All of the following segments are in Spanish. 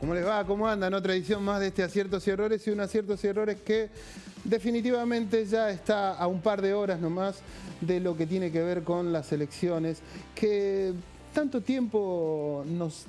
¿Cómo les va? ¿Cómo andan? Otra edición más de este Aciertos y Errores, y un Aciertos y Errores que definitivamente ya está a un par de horas nomás de lo que tiene que ver con las elecciones, que tanto tiempo nos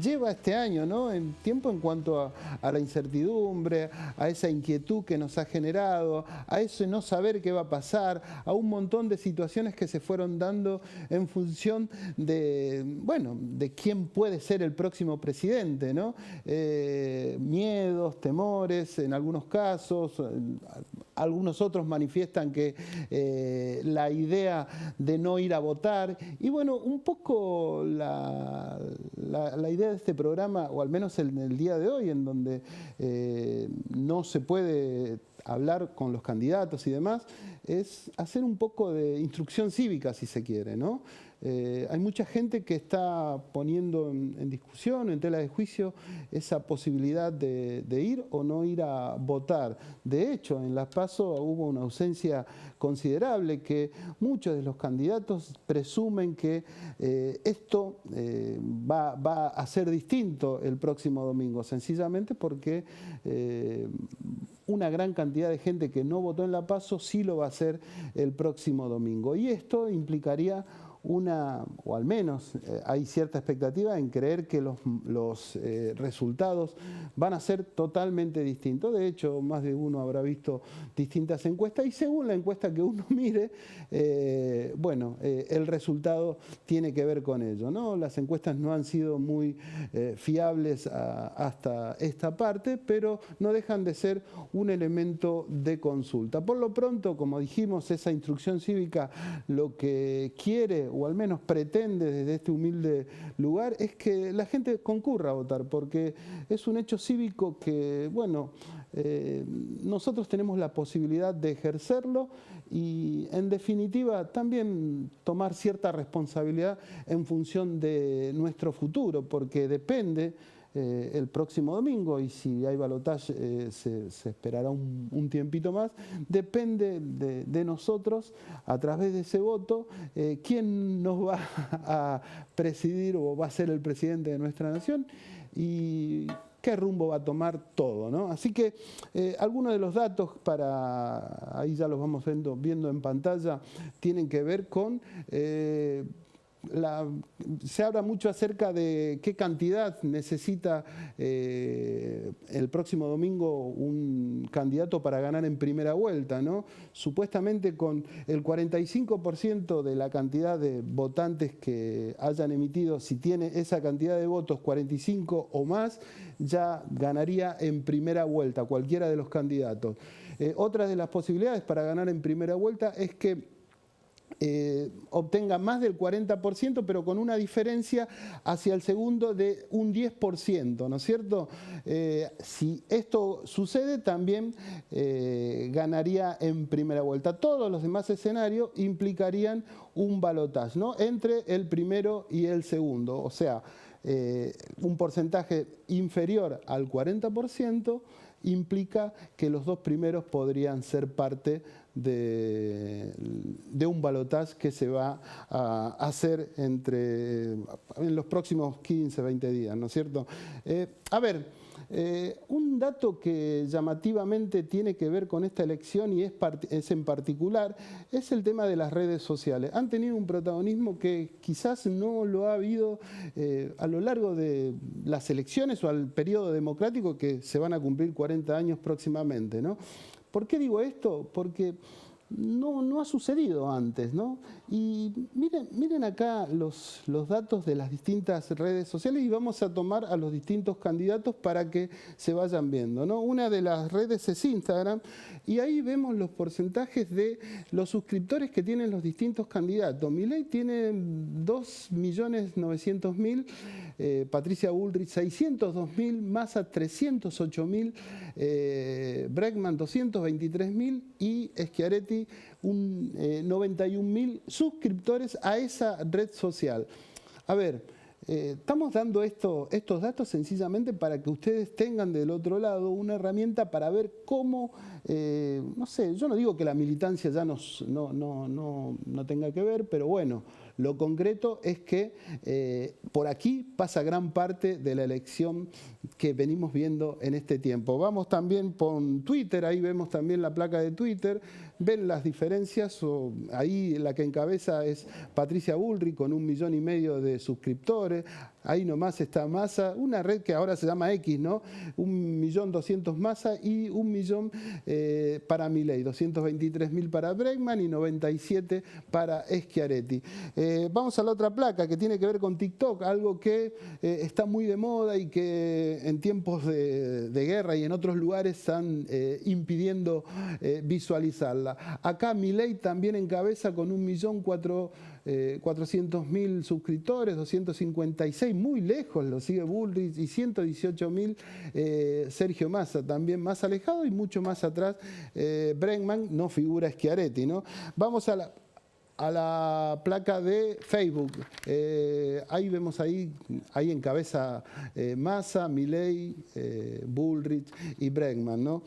lleva este año, ¿no? En tiempo en cuanto a la incertidumbre, a esa inquietud que nos ha generado, a ese no saber qué va a pasar, a un montón de situaciones que se fueron dando en función de, bueno, de quién puede ser el próximo presidente, ¿no? Miedos, temores, en algunos casos, algunos otros manifiestan que la idea de no ir a votar, y bueno, un poco la idea de este programa, o al menos en el día de hoy, en donde no se puede hablar con los candidatos y demás, es hacer un poco de instrucción cívica, si se quiere, ¿no? Hay mucha gente que está poniendo en discusión, en tela de juicio, esa posibilidad de ir o no ir a votar. De hecho, en las PASO hubo una ausencia considerable, que muchos de los candidatos presumen que esto va a ser distinto el próximo domingo, sencillamente porque una gran cantidad de gente que no votó en la PASO sí lo va a hacer el próximo domingo. Y esto implicaría o al menos hay cierta expectativa en creer que los resultados van a ser totalmente distintos. De hecho, más de uno habrá visto distintas encuestas, y según la encuesta que uno mire, bueno, el resultado tiene que ver con ello, ¿no? Las encuestas no han sido muy fiables hasta esta parte, pero no dejan de ser un elemento de consulta. Por lo pronto, como dijimos, esa instrucción cívica lo que quiere, o al menos pretende desde este humilde lugar, es que la gente concurra a votar, porque es un hecho cívico que, bueno, nosotros tenemos la posibilidad de ejercerlo y, en definitiva, también tomar cierta responsabilidad en función de nuestro futuro, porque depende el próximo domingo, y si hay balotaje se esperará un tiempito más. Depende de nosotros, a través de ese voto, quién nos va a presidir o va a ser el presidente de nuestra nación y qué rumbo va a tomar todo, ¿no? Así que algunos de los datos, ahí ya los vamos viendo en pantalla, tienen que ver con... se habla mucho acerca de qué cantidad necesita el próximo domingo un candidato para ganar en primera vuelta, ¿no? Supuestamente con el 45% de la cantidad de votantes que hayan emitido, si tiene esa cantidad de votos, 45 o más, ya ganaría en primera vuelta cualquiera de los candidatos. Otra de las posibilidades para ganar en primera vuelta es que obtenga más del 40%, pero con una diferencia hacia el segundo de un 10%, ¿no es cierto? Si esto sucede, también ganaría en primera vuelta. Todos los demás escenarios implicarían un balotaje, ¿no?, entre el primero y el segundo, o sea, un porcentaje inferior al 40% implica que los dos primeros podrían ser parte de un balotaje que se va a hacer en los próximos 15, 20 días, ¿no es cierto? Un dato que llamativamente tiene que ver con esta elección, y es en particular, es el tema de las redes sociales. Han tenido un protagonismo que quizás no lo ha habido a lo largo de las elecciones o al periodo democrático, que se van a cumplir 40 años próximamente, ¿no? ¿Por qué digo esto? Porque no ha sucedido antes, ¿no? Y miren acá los datos de las distintas redes sociales, y vamos a tomar a los distintos candidatos para que se vayan viendo, ¿no? Una de las redes es Instagram, y ahí vemos los porcentajes de los suscriptores que tienen los distintos candidatos. Milei tiene 2.900.000, Patricia Bullrich 602.000, Massa 308.000, Bregman 223.000 y Schiaretti 91.000 suscriptores a esa red social. A ver, estamos dando estos datos sencillamente para que ustedes tengan del otro lado una herramienta para ver cómo, no sé, yo no digo que la militancia ya no tenga que ver, pero bueno, Lo concreto es que por aquí pasa gran parte de la elección que venimos viendo en este tiempo. Vamos también por Twitter, ahí vemos también la placa de Twitter, ven las diferencias, ahí la que encabeza es Patricia Bullrich con 1,5 millones de suscriptores, ahí nomás está Massa, una red que ahora se llama X, ¿no? 1.200.000 Massa y 1 millón para Milei, 223.000 para Bregman y 97 para Schiaretti. Vamos a la otra placa que tiene que ver con TikTok, algo que está muy de moda y que en tiempos de guerra y en otros lugares están impidiendo visualizarla. Acá Milei también encabeza con 1.400.000 suscriptores, 256, muy lejos lo sigue Bullrich, y 118.000 Sergio Massa, también más alejado, y mucho más atrás Bregman, no figura Schiaretti, ¿no? Vamos a la placa de Facebook. Ahí vemos ahí encabeza Massa, Milei, Bullrich y Bregman, ¿no?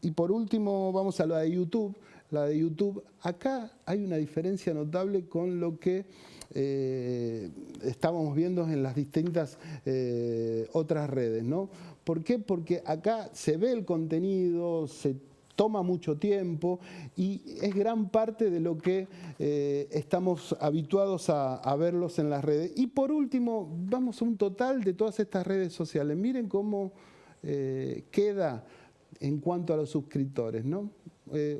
Y por último vamos a la de YouTube. La de YouTube, acá hay una diferencia notable con lo que estábamos viendo en las distintas otras redes, ¿no? ¿Por qué? Porque acá se ve el contenido, se toma mucho tiempo y es gran parte de lo que estamos habituados a verlos en las redes. Y por último, vamos a un total de todas estas redes sociales. Miren cómo queda en cuanto a los suscriptores, ¿no?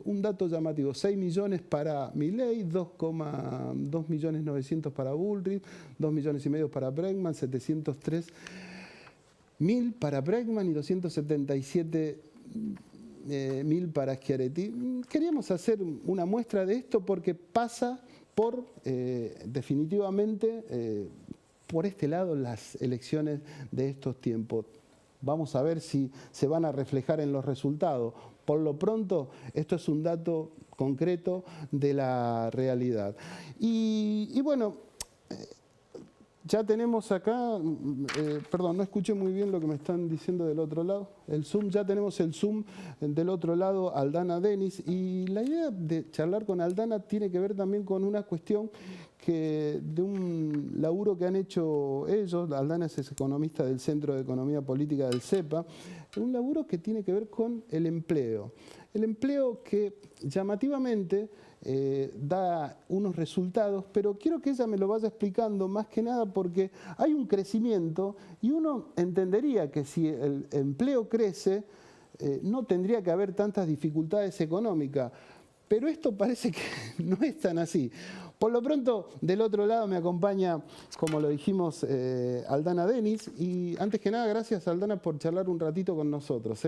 Un dato llamativo, 6 millones para Milei, 2.900.000 para Bullrich, 2,5 millones para Bregman, 703.000 para Bregman y 277.000 para Schiaretti. Queríamos hacer una muestra de esto porque pasa por, definitivamente, por este lado las elecciones de estos tiempos. Vamos a ver si se van a reflejar en los resultados. Por lo pronto, esto es un dato concreto de la realidad. Y bueno, ya tenemos acá, perdón, no escuché muy bien lo que me están diciendo del otro lado. El Zoom, ya tenemos el Zoom del otro lado, Aldana Denis. Y la idea de charlar con Aldana tiene que ver también con una cuestión de un laburo que han hecho ellos. Aldana es economista del Centro de Economía Política del CEPA. Un laburo que tiene que ver con el empleo. El empleo que llamativamente da unos resultados, pero quiero que ella me lo vaya explicando más que nada porque hay un crecimiento y uno entendería que si el empleo crece no tendría que haber tantas dificultades económicas, pero esto parece que no es tan así. Por lo pronto, del otro lado me acompaña, como lo dijimos, Aldana Denis, y antes que nada, gracias Aldana por charlar un ratito con nosotros.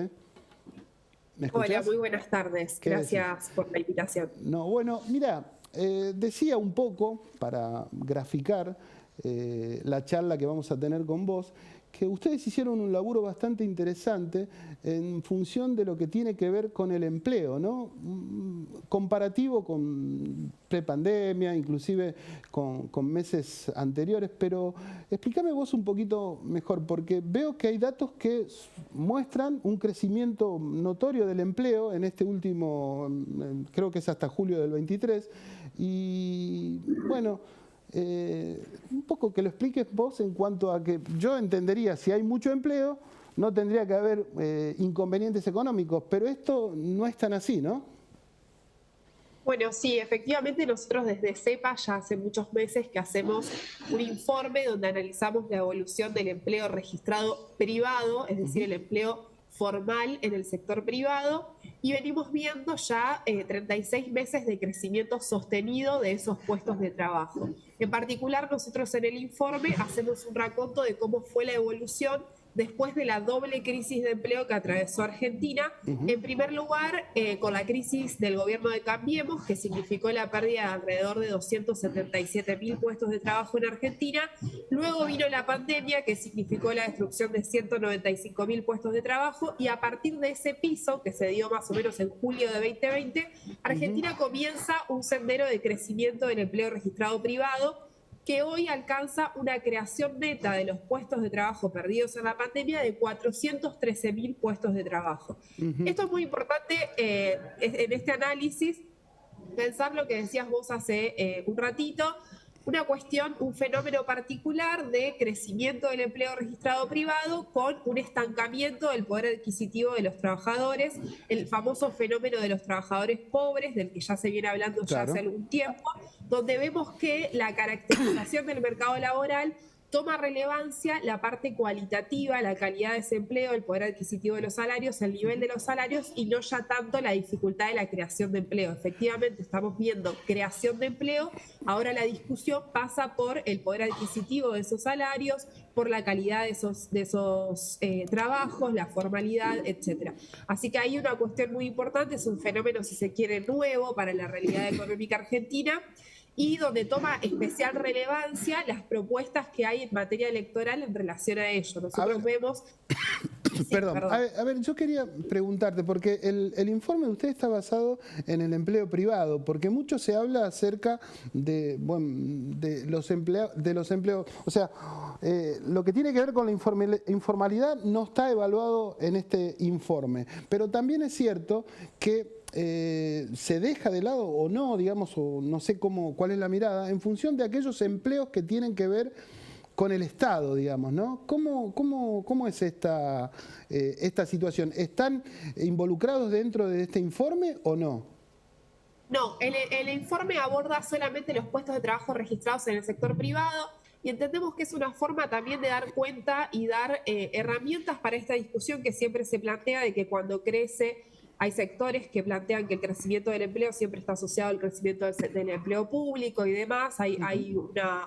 ¿Me escuchás? Hola, muy buenas tardes. Gracias por la invitación. No, bueno, mira, decía un poco, para graficar la charla que vamos a tener con vos, que ustedes hicieron un laburo bastante interesante en función de lo que tiene que ver con el empleo, ¿no? Comparativo con prepandemia, inclusive con meses anteriores, pero explícame vos un poquito mejor, porque veo que hay datos que muestran un crecimiento notorio del empleo en este último, creo que es hasta julio del 23, y bueno, un poco que lo expliques vos en cuanto a que yo entendería, si hay mucho empleo, no tendría que haber inconvenientes económicos, pero esto no es tan así, ¿no? Bueno, sí, efectivamente nosotros desde CEPA ya hace muchos meses que hacemos un informe donde analizamos la evolución del empleo registrado privado, es decir, el empleo formal en el sector privado, y venimos viendo ya 36 meses de crecimiento sostenido de esos puestos de trabajo. En particular, nosotros en el informe hacemos un raconto de cómo fue la evolución después de la doble crisis de empleo que atravesó Argentina. En primer lugar, con la crisis del gobierno de Cambiemos, que significó la pérdida de alrededor de 277.000 puestos de trabajo en Argentina. Luego vino la pandemia, que significó la destrucción de 195.000 puestos de trabajo, y a partir de ese piso, que se dio más o menos en julio de 2020, Argentina comienza un sendero de crecimiento del empleo registrado privado, que hoy alcanza una creación neta de los puestos de trabajo perdidos en la pandemia de 413.000 puestos de trabajo. Esto es muy importante en este análisis, pensar lo que decías vos hace un ratito, una cuestión, un fenómeno particular de crecimiento del empleo registrado privado con un estancamiento del poder adquisitivo de los trabajadores, el famoso fenómeno de los trabajadores pobres, del que ya se viene hablando ya hace Claro. algún tiempo, donde vemos que la caracterización del mercado laboral toma relevancia la parte cualitativa, la calidad de ese empleo, el poder adquisitivo de los salarios, el nivel de los salarios y no ya tanto la dificultad de la creación de empleo. Efectivamente, estamos viendo creación de empleo, ahora la discusión pasa por el poder adquisitivo de esos salarios, por la calidad de esos trabajos, la formalidad, etcétera. Así que hay una cuestión muy importante, es un fenómeno, si se quiere, nuevo para la realidad económica argentina, y donde toma especial relevancia las propuestas que hay en materia electoral en relación a ello. Nosotros vemos... Sí, perdón. A ver, yo quería preguntarte, porque el informe de usted está basado en el empleo privado, porque mucho se habla acerca de, bueno, de los empleos, o sea, lo que tiene que ver con la informalidad no está evaluado en este informe, pero también es cierto que se deja de lado o no, digamos, o no sé cuál es la mirada, en función de aquellos empleos que tienen que ver con el Estado, digamos, ¿no? ¿Cómo es esta situación? ¿Están involucrados dentro de este informe o no? No, el informe aborda solamente los puestos de trabajo registrados en el sector privado y entendemos que es una forma también de dar cuenta y dar herramientas para esta discusión que siempre se plantea de que cuando crece hay sectores que plantean que el crecimiento del empleo siempre está asociado al crecimiento del empleo público y demás. Hay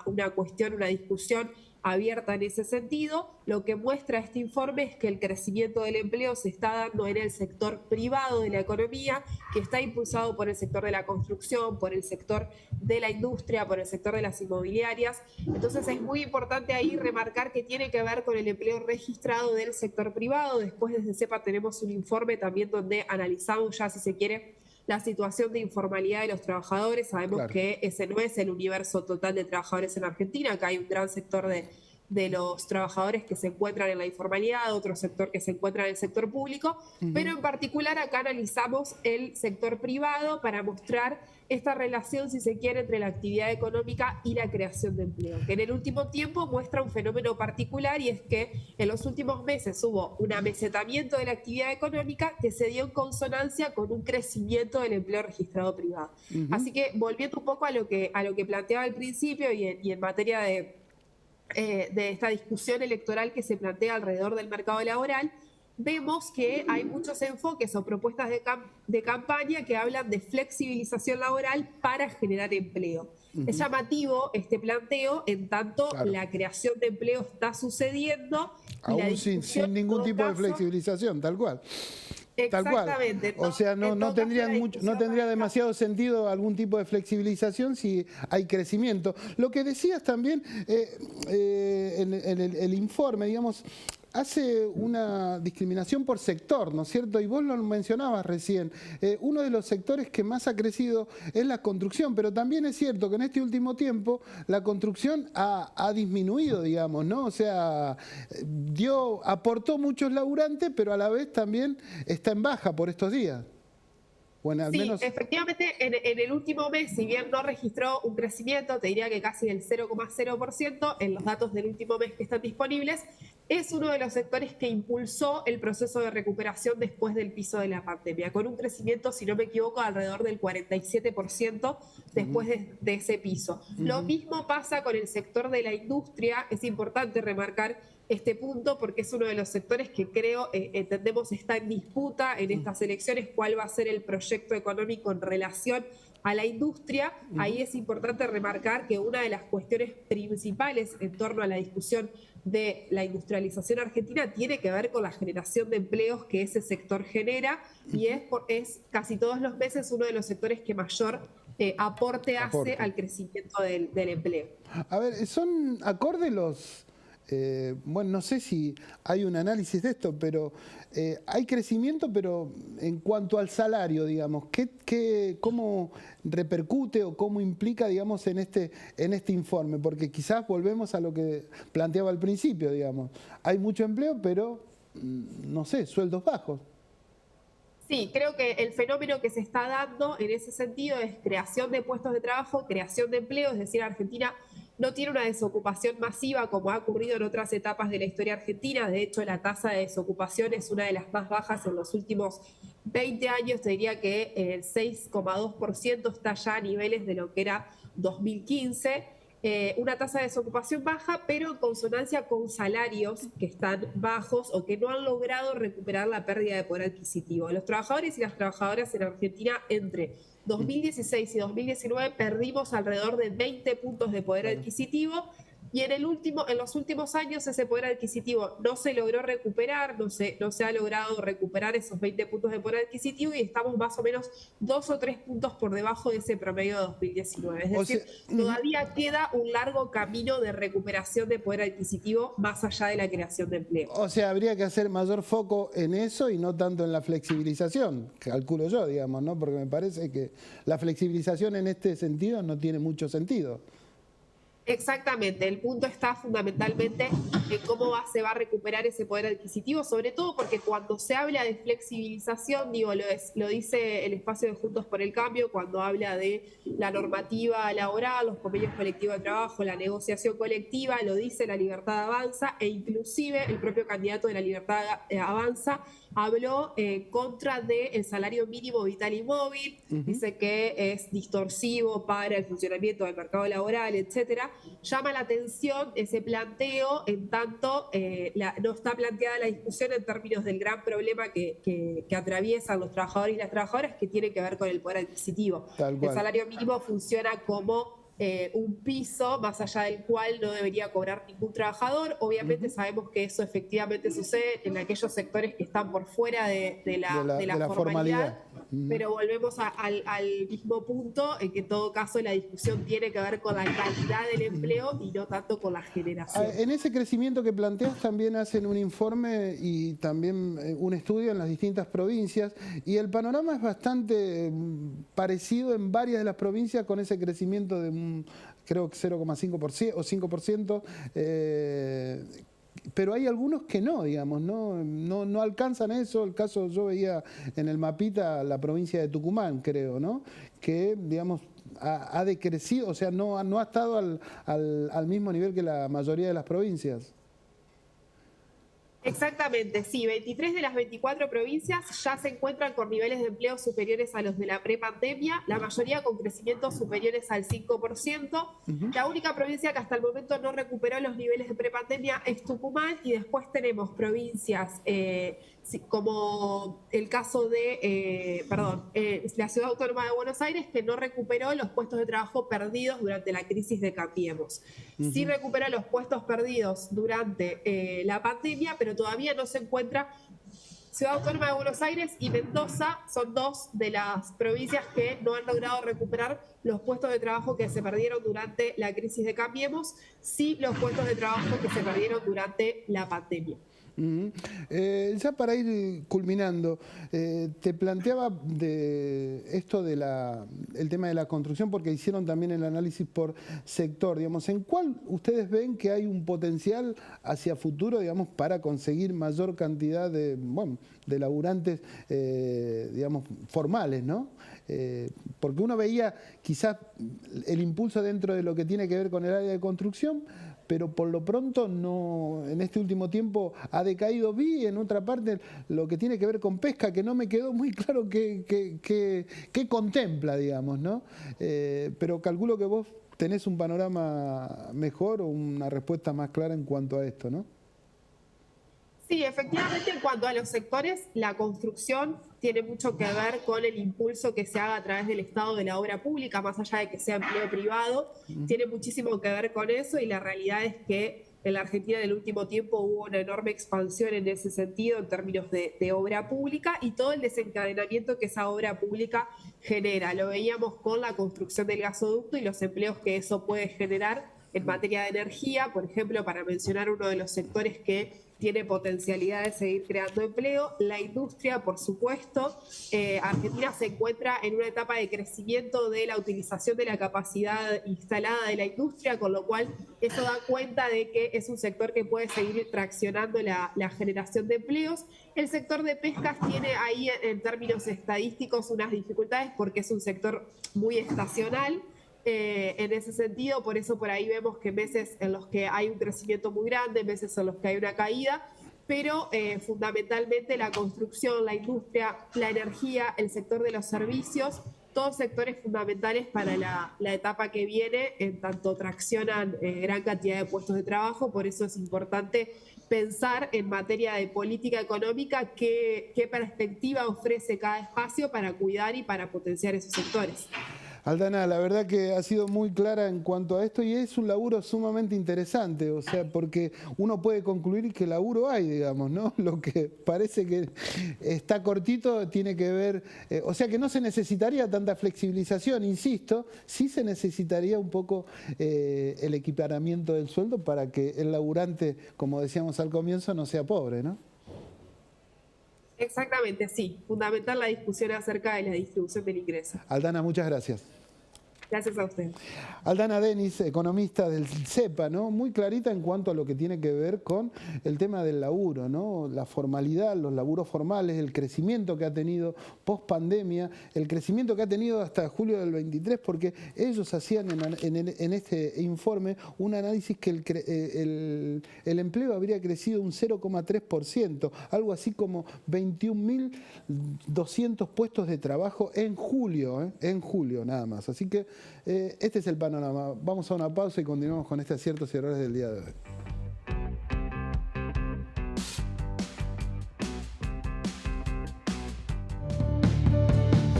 una cuestión, una discusión abierta en ese sentido. Lo que muestra este informe es que el crecimiento del empleo se está dando en el sector privado de la economía, que está impulsado por el sector de la construcción, por el sector de la industria, por el sector de las inmobiliarias. Entonces es muy importante ahí remarcar que tiene que ver con el empleo registrado del sector privado. Después desde CEPA tenemos un informe también donde analizamos ya, si se quiere, la situación de informalidad de los trabajadores. Sabemos que ese no es el universo total de trabajadores en Argentina, que hay un gran sector de los trabajadores que se encuentran en la informalidad, otro sector que se encuentra en el sector público, pero en particular acá analizamos el sector privado para mostrar esta relación, si se quiere, entre la actividad económica y la creación de empleo, que en el último tiempo muestra un fenómeno particular, y es que en los últimos meses hubo un amesetamiento de la actividad económica que se dio en consonancia con un crecimiento del empleo registrado privado. Así que, volviendo un poco a lo que planteaba al principio y en materia de esta discusión electoral que se plantea alrededor del mercado laboral, vemos que hay muchos enfoques o propuestas de campaña que hablan de flexibilización laboral para generar empleo. Es llamativo este planteo, en tanto la creación de empleo está sucediendo. Aún sin ningún tipo de flexibilización, tal cual. Tal cual. O sea, no tendría demasiado sentido algún tipo de flexibilización si hay crecimiento. Lo que decías también en el informe, digamos, hace una discriminación por sector, ¿no es cierto? Y vos lo mencionabas recién. Uno de los sectores que más ha crecido es la construcción, pero también es cierto que en este último tiempo la construcción ha disminuido, digamos, ¿no? O sea, aportó muchos laburantes, pero a la vez también está en baja por estos días. Bueno, al menos... efectivamente, en el último mes, si bien no registró un crecimiento, te diría que casi del 0,0% en los datos del último mes que están disponibles, es uno de los sectores que impulsó el proceso de recuperación después del piso de la pandemia, con un crecimiento, si no me equivoco, alrededor del 47% después de ese piso. Lo mismo pasa con el sector de la industria. Es importante remarcar este punto porque es uno de los sectores que entendemos está en disputa en estas elecciones, cuál va a ser el proyecto económico en relación a la industria. Ahí es importante remarcar que una de las cuestiones principales en torno a la discusión de la industrialización argentina tiene que ver con la generación de empleos que ese sector genera, y es casi todos los meses uno de los sectores que mayor aporte hace al crecimiento del empleo. A ver, ¿son acordes los...? Bueno, no sé si hay un análisis de esto, pero hay crecimiento, pero en cuanto al salario, digamos, ¿cómo repercute o cómo implica, digamos, en este informe? Porque quizás volvemos a lo que planteaba al principio, digamos. Hay mucho empleo, pero, no sé, sueldos bajos. Sí, creo que el fenómeno que se está dando en ese sentido es creación de puestos de trabajo, creación de empleo, es decir, Argentina no tiene una desocupación masiva como ha ocurrido en otras etapas de la historia argentina. De hecho, la tasa de desocupación es una de las más bajas en los últimos 20 años. Te diría que el 6,2% está ya a niveles de lo que era 2015. Una tasa de desocupación baja, pero en consonancia con salarios que están bajos o que no han logrado recuperar la pérdida de poder adquisitivo. Los trabajadores y las trabajadoras en Argentina entre 2016 y 2019 perdimos alrededor de 20 puntos de poder adquisitivo. Y en los últimos años ese poder adquisitivo no se logró recuperar, no se ha logrado recuperar esos 20 puntos de poder adquisitivo y estamos más o menos 2 o 3 puntos por debajo de ese promedio de 2019. Es decir, todavía queda un largo camino de recuperación de poder adquisitivo más allá de la creación de empleo. O sea, habría que hacer mayor foco en eso y no tanto en la flexibilización, calculo yo, digamos, ¿no? Porque me parece que la flexibilización en este sentido no tiene mucho sentido. Exactamente, el punto está fundamentalmente en cómo se va a recuperar ese poder adquisitivo, sobre todo porque cuando se habla de flexibilización, digo, lo dice el espacio de Juntos por el Cambio, cuando habla de la normativa laboral, los convenios colectivos de trabajo, la negociación colectiva, lo dice La Libertad Avanza, e inclusive el propio candidato de La Libertad Avanza habló contra del salario mínimo vital y móvil, dice que es distorsivo para el funcionamiento del mercado laboral, etcétera. Llama la atención ese planteo, en tanto no está planteada la discusión en términos del gran problema que atraviesan los trabajadores y las trabajadoras, que tiene que ver con el poder adquisitivo. El salario mínimo funciona como un piso más allá del cual no debería cobrar ningún trabajador. Obviamente sabemos que eso efectivamente sucede en aquellos sectores que están por fuera de la formalidad. Pero volvemos al mismo punto, en que en todo caso la discusión tiene que ver con la calidad del empleo y no tanto con la generación. En ese crecimiento que planteas también hacen un informe y también un estudio en las distintas provincias, y el panorama es bastante parecido en varias de las provincias, con ese crecimiento de creo que 0,5% o 5%, pero hay algunos que no, digamos, no alcanzan eso. El caso, yo veía en el mapita la provincia de Tucumán, creo, ¿no? Que, digamos, ha decrecido, o sea, no ha estado al mismo nivel que la mayoría de las provincias. Exactamente, sí, 23 de las 24 provincias ya se encuentran con niveles de empleo superiores a los de la prepandemia, la mayoría con crecimientos superiores al 5%. La única provincia que hasta el momento no recuperó los niveles de prepandemia es Tucumán, y después tenemos provincias como el caso de, la Ciudad Autónoma de Buenos Aires, que no recuperó los puestos de trabajo perdidos durante la crisis de Cambiemos. Sí recuperó los puestos perdidos durante la pandemia, pero todavía no se encuentra. Ciudad Autónoma de Buenos Aires y Mendoza son dos de las provincias que no han logrado recuperar los puestos de trabajo que se perdieron durante la crisis de Cambiemos, sí los puestos de trabajo que se perdieron durante la pandemia. Ya para ir culminando, te planteaba de esto de el tema de la construcción, porque hicieron también el análisis por sector, digamos, ¿en cuál ustedes ven que hay un potencial hacia futuro, digamos, para conseguir mayor cantidad de laburantes, digamos, formales, ¿no? Porque uno veía quizás el impulso dentro de lo que tiene que ver con el área de construcción, pero por lo pronto no, en este último tiempo ha decaído. Vi en otra parte lo que tiene que ver con pesca, que no me quedó muy claro qué contempla, digamos, ¿no? Pero calculo que vos tenés un panorama mejor o una respuesta más clara en cuanto a esto, ¿no? Sí, efectivamente, en cuanto a los sectores, la construcción tiene mucho que ver con el impulso que se haga a través del Estado de la obra pública, más allá de que sea empleo privado, tiene muchísimo que ver con eso, y la realidad es que en la Argentina en el último tiempo hubo una enorme expansión en ese sentido en términos de obra pública y todo el desencadenamiento que esa obra pública genera. Lo veíamos con la construcción del gasoducto y los empleos que eso puede generar en materia de energía, por ejemplo, para mencionar uno de los sectores que tiene potencialidad de seguir creando empleo. La industria, por supuesto. Argentina se encuentra en una etapa de crecimiento de la utilización de la capacidad instalada de la industria, con lo cual eso da cuenta de que es un sector que puede seguir traccionando la generación de empleos. El sector de pescas tiene ahí, en términos estadísticos, unas dificultades porque es un sector muy estacional. en ese sentido. Por eso por ahí vemos que meses en los que hay un crecimiento muy grande, meses en los que hay una caída, pero fundamentalmente la construcción, la industria, la energía, el sector de los servicios, todos sectores fundamentales para la etapa que viene, en tanto traccionan gran cantidad de puestos de trabajo. Por eso es importante pensar en materia de política económica qué perspectiva ofrece cada espacio para cuidar y para potenciar esos sectores. Aldana, la verdad que ha sido muy clara en cuanto a esto y es un laburo sumamente interesante, o sea, porque uno puede concluir que laburo hay, digamos, ¿no? Lo que parece que está cortito tiene que ver, o sea que no se necesitaría tanta flexibilización, insisto, sí se necesitaría un poco el equiparamiento del sueldo para que el laburante, como decíamos al comienzo, no sea pobre, ¿no? Exactamente, sí. Fundamental la discusión acerca de la distribución del ingreso. Aldana, muchas gracias. Gracias a usted. Aldana Denis, economista del CEPA, ¿no? Muy clarita en cuanto a lo que tiene que ver con el tema del laburo, ¿no? La formalidad, los laburos formales, el crecimiento que ha tenido post pandemia, el crecimiento que ha tenido hasta julio del 23, porque ellos hacían en este informe un análisis que el empleo habría crecido un 0,3%, algo así como 21.200 puestos de trabajo en julio nada más. Así que este es el panorama. Vamos a una pausa y continuamos con estos aciertos y errores del día de hoy.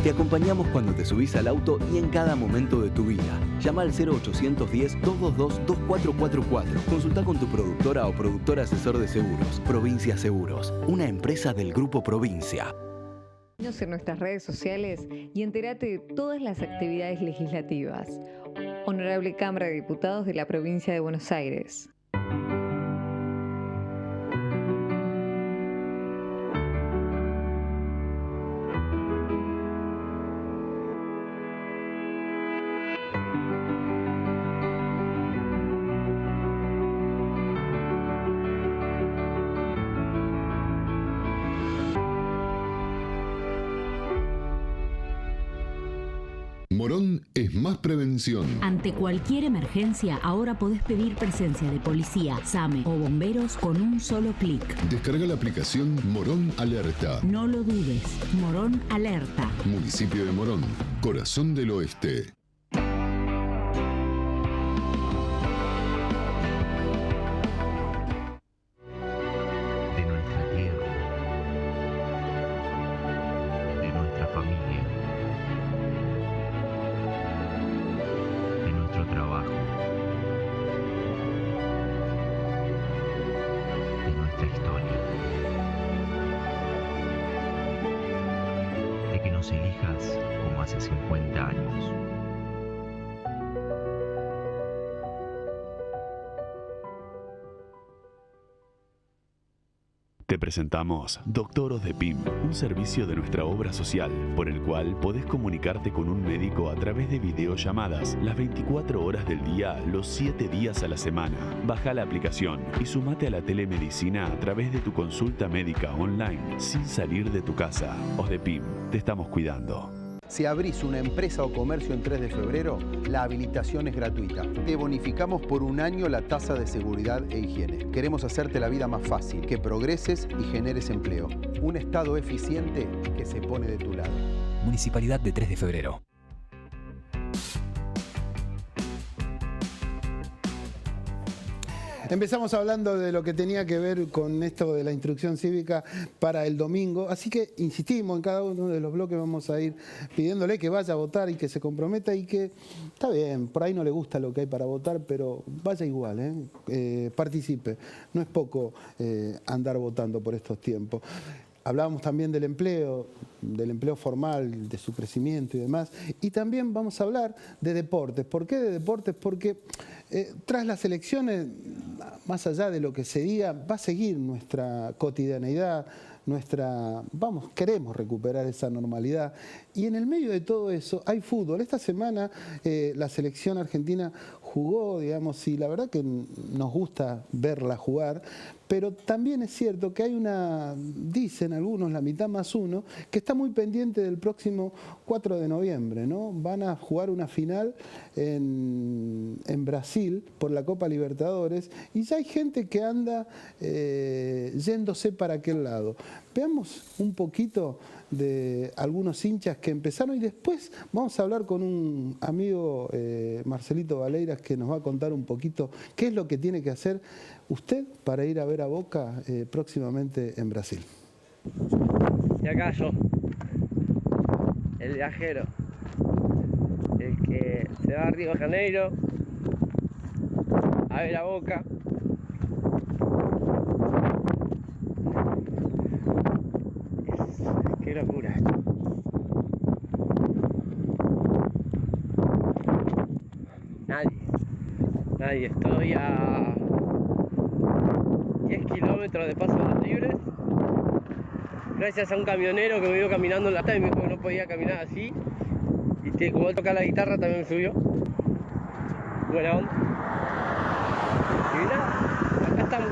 Te acompañamos cuando te subís al auto y en cada momento de tu vida. Llama al 0810-222-2444. Consulta con tu productora o productor asesor de seguros. Provincia Seguros, una empresa del Grupo Provincia. En nuestras redes sociales y entérate de todas las actividades legislativas. Honorable Cámara de Diputados de la Provincia de Buenos Aires. Morón es más prevención. Ante cualquier emergencia, ahora podés pedir presencia de policía, SAME o bomberos con un solo clic. Descarga la aplicación Morón Alerta. No lo dudes. Morón Alerta. Municipio de Morón, corazón del oeste. De nuestra tierra, de nuestra familia, de nuestro trabajo, de nuestra historia, de que nos elijas como hace 50 años. Te presentamos Doctoros de PIM, un servicio de nuestra obra social, por el cual podés comunicarte con un médico a través de videollamadas las 24 horas del día, los 7 días a la semana. Baja la aplicación y sumate a la telemedicina a través de tu consulta médica online, sin salir de tu casa. OSDEPIM, te estamos cuidando. Si abrís una empresa o comercio en 3 de febrero, la habilitación es gratuita. Te bonificamos por un año la tasa de seguridad e higiene. Queremos hacerte la vida más fácil, que progreses y generes empleo. Un Estado eficiente que se pone de tu lado. Municipalidad de 3 de febrero. Empezamos hablando de lo que tenía que ver con esto de la instrucción cívica para el domingo, así que insistimos en cada uno de los bloques, vamos a ir pidiéndole que vaya a votar y que se comprometa y que, está bien, por ahí no le gusta lo que hay para votar, pero vaya igual, participe. No es poco andar votando por estos tiempos. Hablábamos también del empleo formal, de su crecimiento y demás. Y también vamos a hablar de deportes. ¿Por qué de deportes? Porque tras las elecciones, más allá de lo que se diga, va a seguir nuestra cotidianeidad, queremos recuperar esa normalidad. Y en el medio de todo eso hay fútbol. Esta semana la selección argentina jugó, digamos, y la verdad que nos gusta verla jugar, pero también es cierto que hay dicen algunos, la mitad más uno, que está muy pendiente del próximo 4 de noviembre, ¿no? Van a jugar una final en Brasil por la Copa Libertadores y ya hay gente que anda yéndose para aquel lado. Veamos un poquito de algunos hinchas que empezaron y después vamos a hablar con un amigo, Marcelito Valeiras, que nos va a contar un poquito qué es lo que tiene que hacer usted para ir a ver a Boca próximamente en Brasil. Y acá yo, el viajero, el que se va a Río de Janeiro a ver a Boca. Qué locura. Nadie. Estoy a 10 kilómetros de Paso de los Libres. Gracias a un camionero que me vio caminando en la tarde y me dijo que no podía caminar así. Y como él toca la guitarra también me subió. Buena onda. Y nada, acá estamos.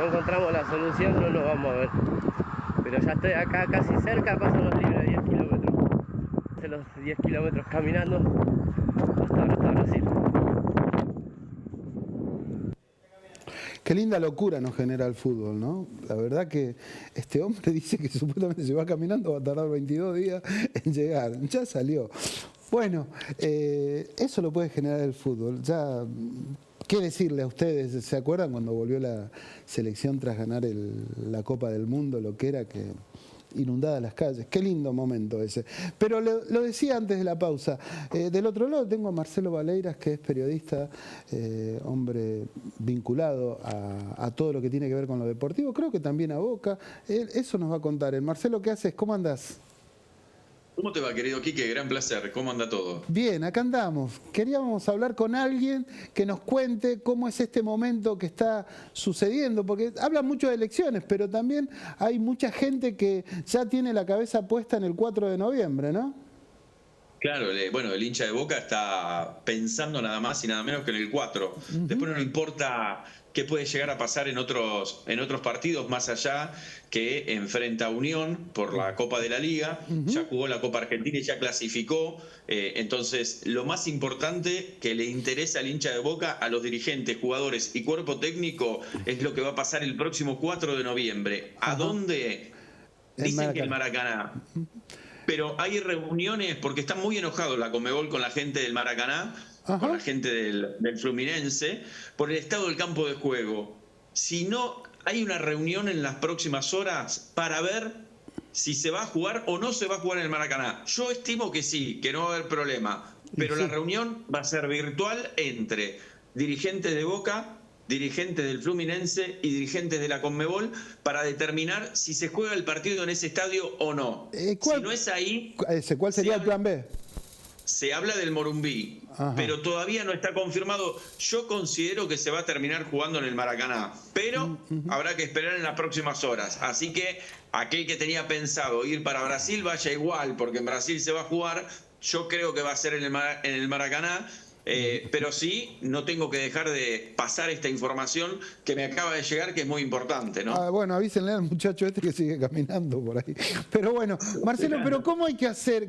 Encontramos la solución, no nos vamos a ver, pero ya estoy acá casi cerca, Paso los Libres, 10 kilómetros, hace los 10 kilómetros caminando hasta Brasil. Qué linda locura nos genera el fútbol, ¿no? La verdad que este hombre dice que supuestamente se va caminando, va a tardar 22 días en llegar, ya salió. Bueno, eso lo puede generar el fútbol, ya... ¿Qué decirle a ustedes? ¿Se acuerdan cuando volvió la selección tras ganar la Copa del Mundo? Lo que era que inundadas las calles. Qué lindo momento ese. Pero lo decía antes de la pausa. Del otro lado tengo a Marcelo Valeiras, que es periodista, hombre vinculado a todo lo que tiene que ver con lo deportivo. Creo que también a Boca. Eso nos va a contar. Marcelo, ¿qué haces? ¿Cómo andás? ¿Cómo te va, querido Quique? Gran placer. ¿Cómo anda todo? Bien, acá andamos. Queríamos hablar con alguien que nos cuente cómo es este momento que está sucediendo, porque hablan mucho de elecciones, pero también hay mucha gente que ya tiene la cabeza puesta en el 4 de noviembre, ¿no? Claro, bueno, el hincha de Boca está pensando nada más y nada menos que en el 4. Después no le importa qué puede llegar a pasar en otros partidos, más allá que enfrenta a Unión por la Copa de la Liga, ya jugó la Copa Argentina y ya clasificó. Entonces, lo más importante que le interesa al hincha de Boca, a los dirigentes, jugadores y cuerpo técnico, es lo que va a pasar el próximo 4 de noviembre. ¿A dónde? Dicen que el Maracaná. Pero hay reuniones, porque están muy enojados la Conmebol con la gente del Maracaná, con la gente del Fluminense, por el estado del campo de juego. Si no, hay una reunión en las próximas horas para ver si se va a jugar o no se va a jugar en el Maracaná. Yo estimo que sí, que no va a haber problema. Pero la reunión va a ser virtual entre dirigentes de Boca, dirigentes del Fluminense y dirigentes de la Conmebol para determinar si se juega el partido en ese estadio o no. Si no es ahí... ¿Cuál sería el plan B? Se habla del Morumbí, pero todavía no está confirmado. Yo considero que se va a terminar jugando en el Maracaná, pero habrá que esperar en las próximas horas. Así que aquel que tenía pensado ir para Brasil vaya igual, porque en Brasil se va a jugar. Yo creo que va a ser en el Maracaná. Pero sí, no tengo que dejar de pasar esta información que me acaba de llegar, que es muy importante, ¿no? Bueno, avísenle al muchacho este que sigue caminando por ahí. Pero bueno, Marcelo, ¿pero cómo hay que hacer?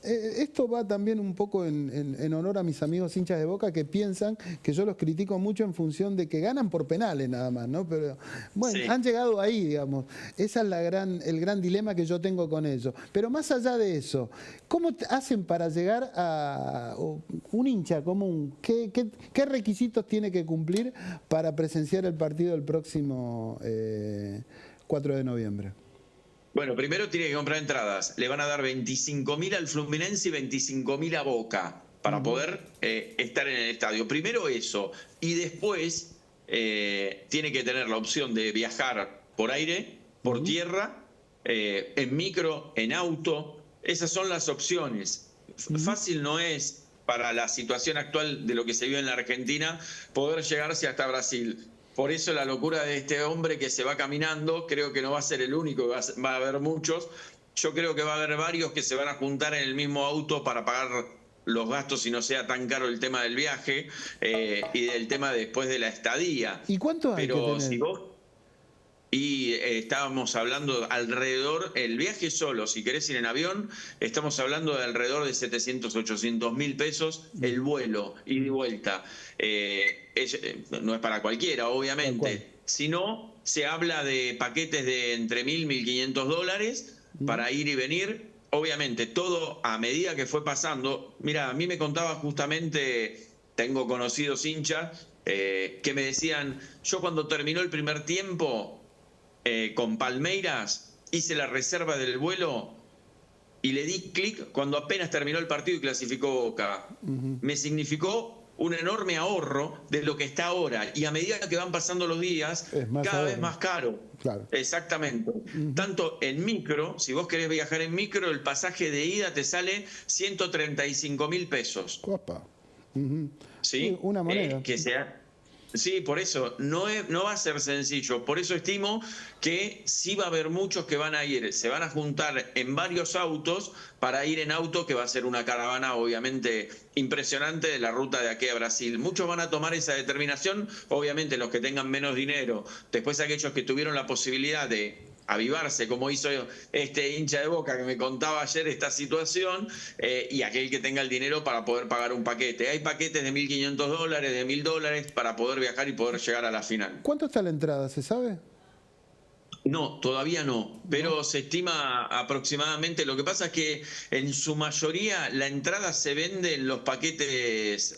Esto va también un poco en honor a mis amigos hinchas de Boca que piensan que yo los critico mucho en función de que ganan por penales nada más, ¿no? Pero bueno, han llegado ahí, digamos. Esa es el gran dilema que yo tengo con ellos. Pero más allá de eso, ¿cómo hacen para llegar a un hincha común? ¿Qué requisitos tiene que cumplir para presenciar el partido el próximo 4 de noviembre? Bueno, primero tiene que comprar entradas. Le van a dar 25.000 al Fluminense y 25.000 a Boca para poder estar en el estadio. Primero eso. Y después tiene que tener la opción de viajar por aire, por tierra, en micro, en auto. Esas son las opciones. Fácil no es, para la situación actual de lo que se vive en la Argentina, poder llegarse hasta Brasil. Por eso la locura de este hombre que se va caminando, creo que no va a ser el único, va a haber muchos. Yo creo que va a haber varios que se van a juntar en el mismo auto para pagar los gastos y no sea tan caro el tema del viaje y del tema después de la estadía. ¿Y cuánto hay que tener? Si vos... Y estábamos hablando alrededor, el viaje solo, si querés ir en avión, estamos hablando de alrededor de 700, 800 mil pesos el vuelo, ida y vuelta. No es para cualquiera, obviamente. Si no, se habla de paquetes de entre 1.000 y 1.500 dólares para ir y venir. Obviamente, todo a medida que fue pasando. Mira, a mí me contaba justamente, tengo conocidos hinchas, que me decían, yo cuando terminó el primer tiempo... con Palmeiras, hice la reserva del vuelo y le di clic cuando apenas terminó el partido y clasificó Boca. Me significó un enorme ahorro de lo que está ahora, y a medida que van pasando los días, cada vez más caro. Claro. Exactamente. Tanto en micro, si vos querés viajar en micro, el pasaje de ida te sale 135.000 pesos. Copa. ¿Sí? Una moneda. Que sea... Sí, por eso, no va a ser sencillo. Por eso estimo que sí va a haber muchos que van a ir, se van a juntar en varios autos para ir en auto, que va a ser una caravana obviamente impresionante de la ruta de aquí a Brasil. Muchos van a tomar esa determinación, obviamente los que tengan menos dinero. Después aquellos que tuvieron la posibilidad de avivarse, como hizo este hincha de Boca que me contaba ayer esta situación, y aquel que tenga el dinero para poder pagar un paquete. Hay paquetes de 1.500 dólares, de 1.000 dólares para poder viajar y poder llegar a la final. ¿Cuánto está la entrada, se sabe? No, todavía no, pero se estima aproximadamente. Lo que pasa es que en su mayoría la entrada se vende en los paquetes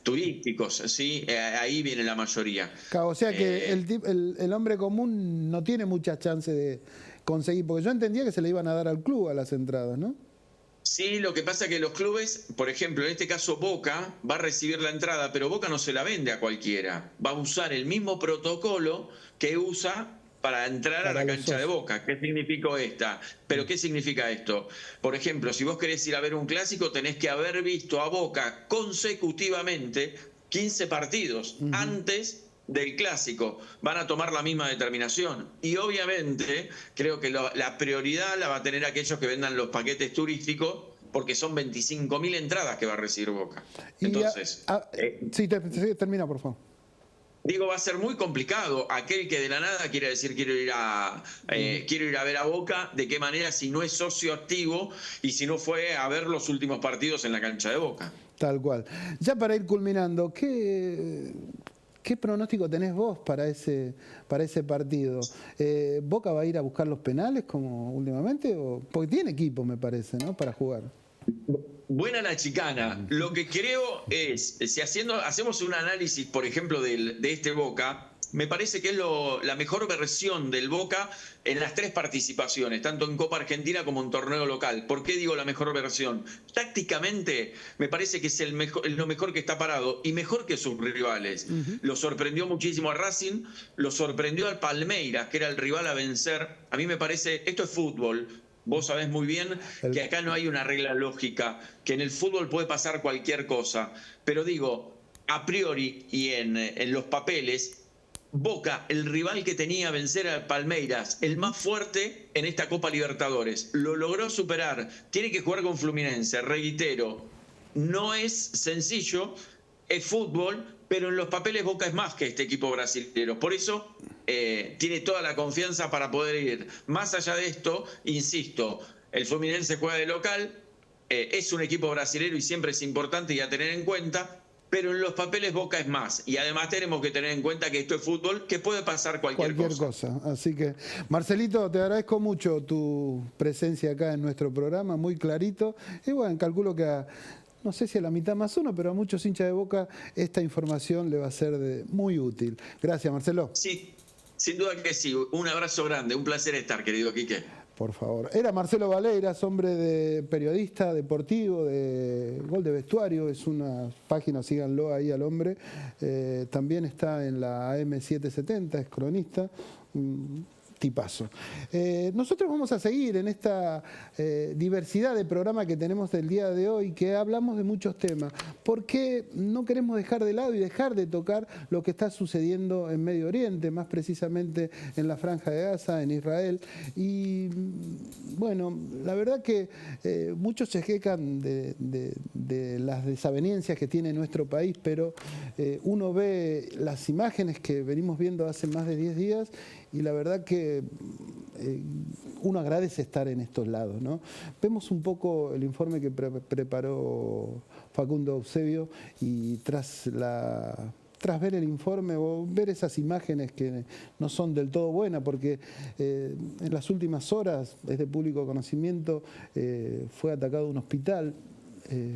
turísticos, ¿sí? Ahí viene la mayoría. Claro, o sea que el hombre común no tiene muchas chances de conseguir, porque yo entendía que se le iban a dar al club a las entradas, ¿no? Sí, lo que pasa es que los clubes, por ejemplo, en este caso Boca, va a recibir la entrada, pero Boca no se la vende a cualquiera. Va a usar el mismo protocolo que usa para entrar a la cancha de Boca. ¿Qué significó esta? ¿Pero qué significa esto? Por ejemplo, si vos querés ir a ver un clásico, tenés que haber visto a Boca consecutivamente 15 partidos antes del clásico. Van a tomar la misma determinación. Y obviamente, creo que la prioridad la va a tener aquellos que vendan los paquetes turísticos, porque son 25.000 entradas que va a recibir Boca. Entonces... sí, termina, por favor. Digo, va a ser muy complicado aquel que de la nada quiera decir quiero ir a ver a Boca, de qué manera si no es socio activo y si no fue a ver los últimos partidos en la cancha de Boca. Tal cual. Ya para ir culminando, ¿qué pronóstico tenés vos para ese partido? ¿Boca va a ir a buscar los penales como últimamente? Porque tiene equipo, me parece, ¿no? Para jugar. Buena la chicana. Lo que creo es, si hacemos un análisis, por ejemplo, de este Boca, me parece que es la mejor versión del Boca en las 3 participaciones, tanto en Copa Argentina como en torneo local. ¿Por qué digo la mejor versión? Tácticamente me parece que es lo mejor que está parado y mejor que sus rivales. Lo sorprendió muchísimo a Racing, lo sorprendió al Palmeiras, que era el rival a vencer. A mí me parece, esto es fútbol. Vos sabés muy bien que acá no hay una regla lógica, que en el fútbol puede pasar cualquier cosa. Pero digo, a priori y en los papeles, Boca, el rival que tenía a vencer al Palmeiras, el más fuerte en esta Copa Libertadores, lo logró superar. Tiene que jugar con Fluminense, reitero. No es sencillo, es fútbol, pero en los papeles Boca es más que este equipo brasileño. Por eso tiene toda la confianza para poder ir. Más allá de esto, insisto, el Fluminense juega de local, es un equipo brasileño y siempre es importante y a tener en cuenta, pero en los papeles Boca es más. Y además tenemos que tener en cuenta que esto es fútbol, que puede pasar cualquier cosa. Así que, Marcelito, te agradezco mucho tu presencia acá en nuestro programa, muy clarito. Y bueno, calculo que no sé si a la mitad más uno, pero a muchos hinchas de Boca esta información le va a ser muy útil. Gracias, Marcelo. Sí, sin duda que sí. Un abrazo grande, un placer estar, querido Quique. Por favor. Era Marcelo Valeiras, hombre de periodista deportivo, de Gol de Vestuario, es una página, síganlo ahí al hombre. También está en la AM770, es cronista. tipazo. Nosotros vamos a seguir en esta diversidad de programa que tenemos del día de hoy, que hablamos de muchos temas, porque no queremos dejar de lado y dejar de tocar lo que está sucediendo en Medio Oriente, más precisamente en la Franja de Gaza, en Israel. Y bueno, la verdad que muchos se quejan de las desavenencias que tiene nuestro país, pero uno ve las imágenes que venimos viendo hace más de 10 días y la verdad que uno agradece estar en estos lados, ¿no? Vemos un poco el informe que preparó Facundo Eusebio y tras ver el informe o ver esas imágenes que no son del todo buenas, porque en las últimas horas, es de público conocimiento, fue atacado un hospital,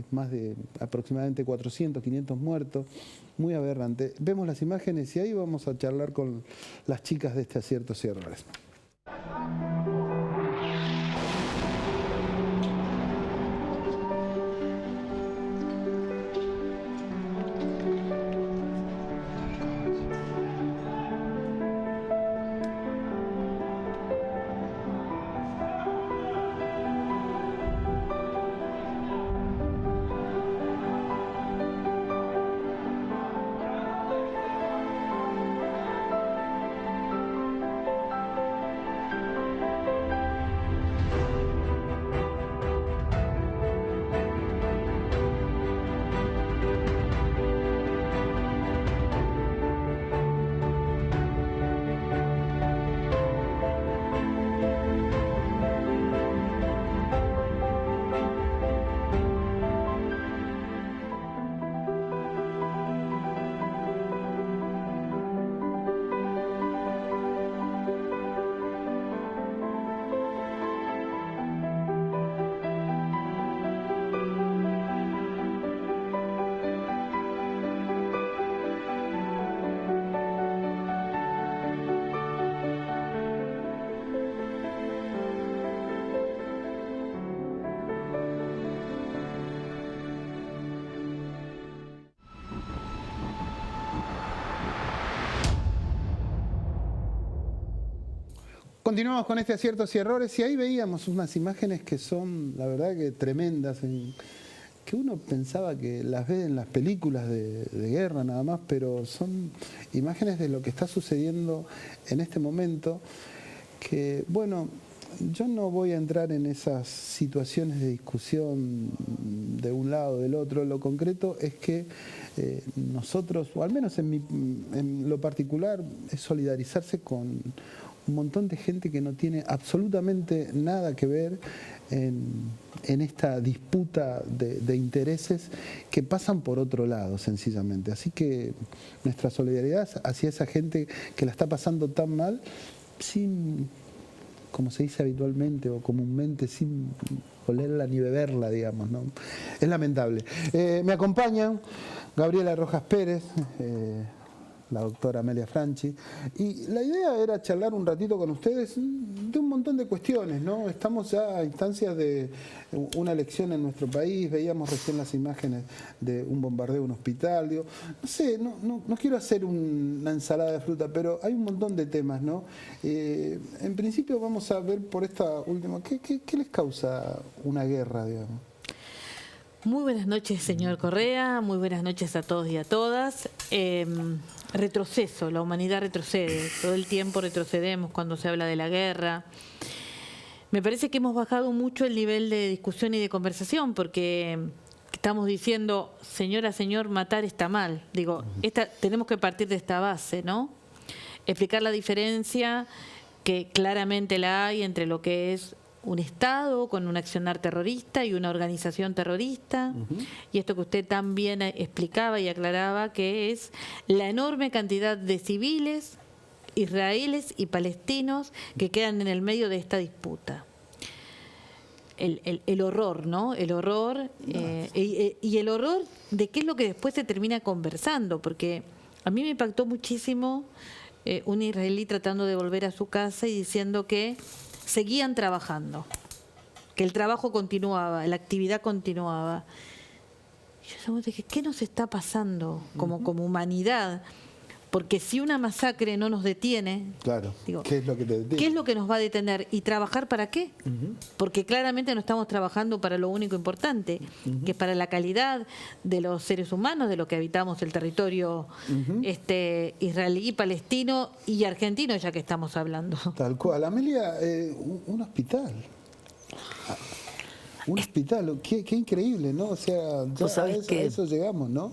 más de aproximadamente 400, 500 muertos, muy aberrante. Vemos las imágenes y ahí vamos a charlar con las chicas de este Aciertos y Errores. Continuamos con este Aciertos y Errores y ahí veíamos unas imágenes que son, la verdad, que tremendas, que uno pensaba que las ve en las películas de guerra nada más, pero son imágenes de lo que está sucediendo en este momento, que, bueno, yo no voy a entrar en esas situaciones de discusión de un lado o del otro. Lo concreto es que nosotros, o al menos en lo particular, es solidarizarse con un montón de gente que no tiene absolutamente nada que ver en esta disputa de intereses que pasan por otro lado, sencillamente. Así que nuestra solidaridad hacia esa gente que la está pasando tan mal, sin, como se dice habitualmente o comúnmente, sin olerla ni beberla, digamos, ¿no? Es lamentable. Me acompañan Gabriela Rojas Pérez, la doctora Amelia Franchi, y la idea era charlar un ratito con ustedes de un montón de cuestiones, ¿no? Estamos ya a instancias de una elección en nuestro país, veíamos recién las imágenes de un bombardeo a un hospital, digo, no sé, no quiero hacer una ensalada de fruta, pero hay un montón de temas, ¿no? En principio vamos a ver por esta última, ¿qué les causa una guerra, digamos? Muy buenas noches, señor Correa, muy buenas noches a todos y a todas. Retroceso, la humanidad retrocede, todo el tiempo retrocedemos cuando se habla de la guerra. Me parece que hemos bajado mucho el nivel de discusión y de conversación, porque estamos diciendo, señora, señor, matar está mal. Digo, tenemos que partir de esta base, ¿no? Explicar la diferencia, que claramente la hay entre lo que es un Estado con un accionar terrorista y una organización terrorista, y esto que usted también explicaba y aclaraba, que es la enorme cantidad de civiles, israelíes y palestinos que quedan en el medio de esta disputa. El horror, ¿no? El horror, y el horror de qué es lo que después se termina conversando, porque a mí me impactó muchísimo un israelí tratando de volver a su casa y diciendo que seguían trabajando, que el trabajo continuaba, la actividad continuaba. Yo dije, ¿qué nos está pasando como humanidad? Porque si una masacre no nos detiene, Claro, digo, ¿qué es lo que te detiene? ¿qué es lo que nos va a detener? ¿Y trabajar para qué? Porque claramente no estamos trabajando para lo único importante, que es para la calidad de los seres humanos, de lo que habitamos el territorio israelí, palestino y argentino, ya que estamos hablando. Tal cual. Amelia, un hospital. Un hospital, qué increíble, ¿no? O sea, ya a eso llegamos, ¿no?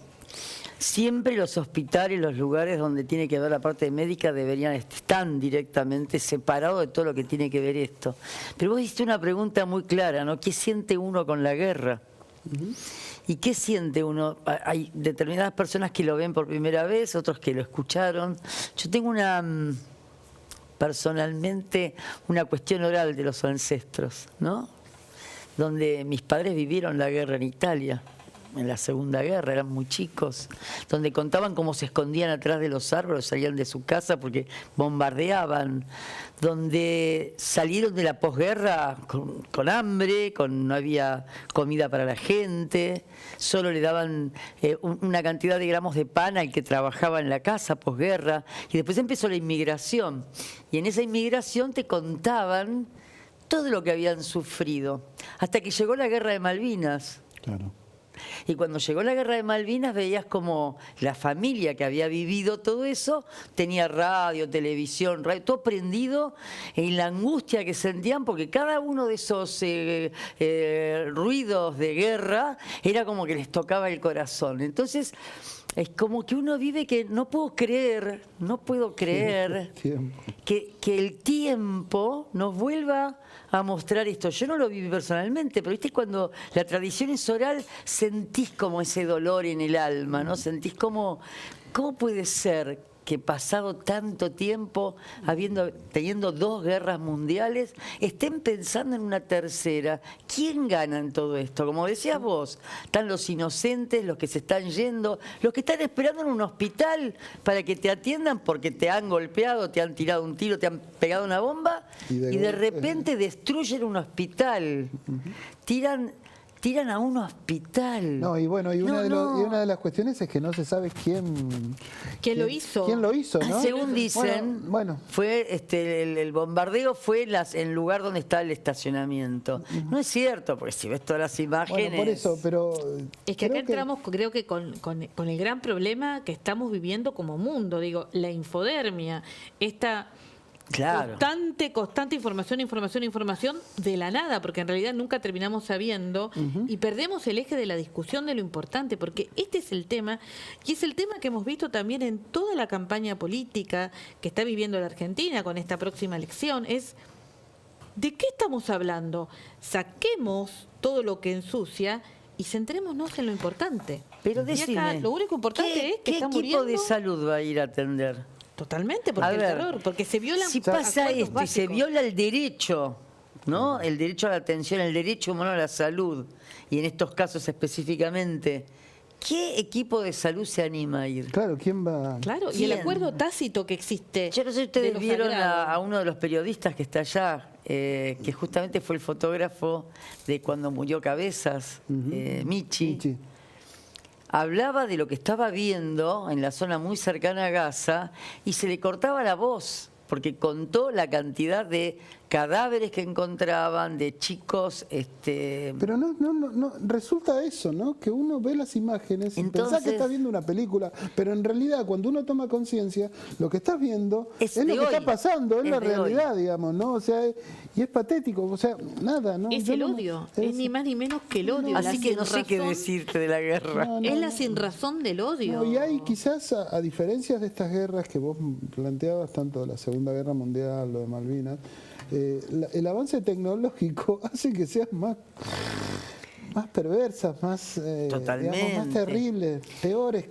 Siempre los hospitales, los lugares donde tiene que ver la parte médica deberían estar directamente separados de todo lo que tiene que ver esto. Pero vos hiciste una pregunta muy clara, ¿no? ¿Qué siente uno con la guerra? ¿Y qué siente uno? Hay determinadas personas que lo ven por primera vez, otros que lo escucharon. Yo tengo personalmente una cuestión oral de los ancestros, ¿no? Donde mis padres vivieron la guerra en Italia, en la Segunda Guerra, eran muy chicos, donde contaban cómo se escondían atrás de los árboles, salían de su casa porque bombardeaban, donde salieron de la posguerra con hambre, no había comida para la gente, solo le daban una cantidad de gramos de pan al que trabajaba en la casa posguerra, y después empezó la inmigración, y en esa inmigración te contaban todo lo que habían sufrido, hasta que llegó la Guerra de Malvinas. Claro. Y cuando llegó la Guerra de Malvinas veías como la familia que había vivido todo eso tenía radio, televisión, todo prendido, en la angustia que sentían, porque cada uno de esos ruidos de guerra era como que les tocaba el corazón. Entonces es como que uno vive que no puedo creer que el tiempo nos vuelva a mostrar esto. Yo no lo viví personalmente, pero viste, cuando la tradición es oral, sentís como ese dolor en el alma, ¿no? Sentís como, ¿cómo puede ser que pasado tanto tiempo, teniendo 2 guerras mundiales, estén pensando en una tercera? ¿Quién gana en todo esto? Como decías vos, están los inocentes, los que se están yendo, los que están esperando en un hospital para que te atiendan porque te han golpeado, te han tirado un tiro, te han pegado una bomba, y de repente destruyen un hospital, tiran a un hospital. No, y bueno, y una de las cuestiones es que no se sabe quién lo hizo. ¿Quién lo hizo, no? Según dicen, fue el bombardeo fue en el lugar donde está el estacionamiento. No es cierto, porque si ves todas las imágenes... Bueno, por eso, pero... Es que acá entramos, creo que con el gran problema que estamos viviendo como mundo, digo, la infodermia, esta... Claro. Constante información de la nada, porque en realidad nunca terminamos sabiendo y perdemos el eje de la discusión de lo importante, porque este es el tema, y es el tema que hemos visto también en toda la campaña política que está viviendo la Argentina con esta próxima elección, es ¿de qué estamos hablando? Saquemos todo lo que ensucia y centrémonos en lo importante. Pero decime, y acá lo único importante es que está ¿qué equipo muriendo de salud va a ir a atender? Totalmente, porque el terror, porque se viola. Si pasa esto y se viola el derecho, ¿no? El derecho a la atención, el derecho humano a la salud, y en estos casos específicamente, ¿qué equipo de salud se anima a ir? Claro, ¿quién va? Claro, ¿quién? Y el acuerdo tácito que existe. Yo no sé si ustedes vieron a uno de los periodistas que está allá, que justamente fue el fotógrafo de cuando murió Cabezas, Michi. Hablaba de lo que estaba viendo en la zona muy cercana a Gaza y se le cortaba la voz, porque contó la cantidad de cadáveres que encontraban, de chicos... Pero no resulta eso, ¿no? Que uno ve las imágenes y pensás que está viendo una película, pero en realidad cuando uno toma conciencia, lo que estás viendo es lo que está pasando, es la realidad, digamos, ¿no? O sea, y es patético, o sea, nada, ¿no? Es el odio, es ni más ni menos que el odio. Así que no sé qué decirte de la guerra. Es la sinrazón del odio. No, y hay quizás, a diferencias de estas guerras que vos planteabas, tanto de la Segunda Guerra Mundial, lo de Malvinas, el avance tecnológico hace que sean más perversas, más, digamos, más terribles, peores,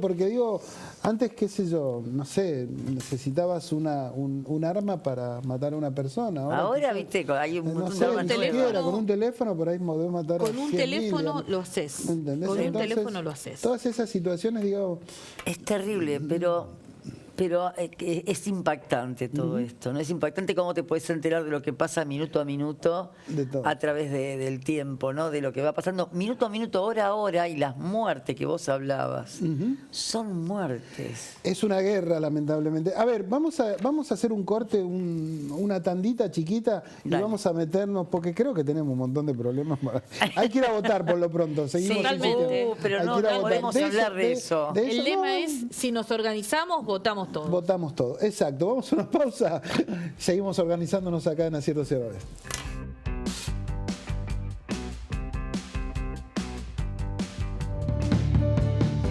porque antes, qué sé yo, no sé, necesitabas un arma para matar a una persona. Ahora viste, hay un montón de armas con un teléfono por ahí podés matar con a un 100.000, teléfono lo haces. ¿entendés? Con un Entonces, teléfono lo haces. Todas esas situaciones, es terrible, pero pero es impactante todo esto, ¿no? Es impactante cómo te puedes enterar de lo que pasa minuto a minuto a través del tiempo, ¿no? De lo que va pasando minuto a minuto, hora a hora, y las muertes que vos hablabas. Son muertes. Es una guerra, lamentablemente. A ver, vamos a hacer un corte, una tandita chiquita, y vamos a meternos, porque creo que tenemos un montón de problemas. Hay que ir a votar por lo pronto. Seguimos totalmente. Pero no podemos hablar de eso. El lema es, si nos organizamos, votamos todos. Votamos todos, exacto. Vamos a una pausa. Seguimos organizándonos acá en Aciertos y Errores.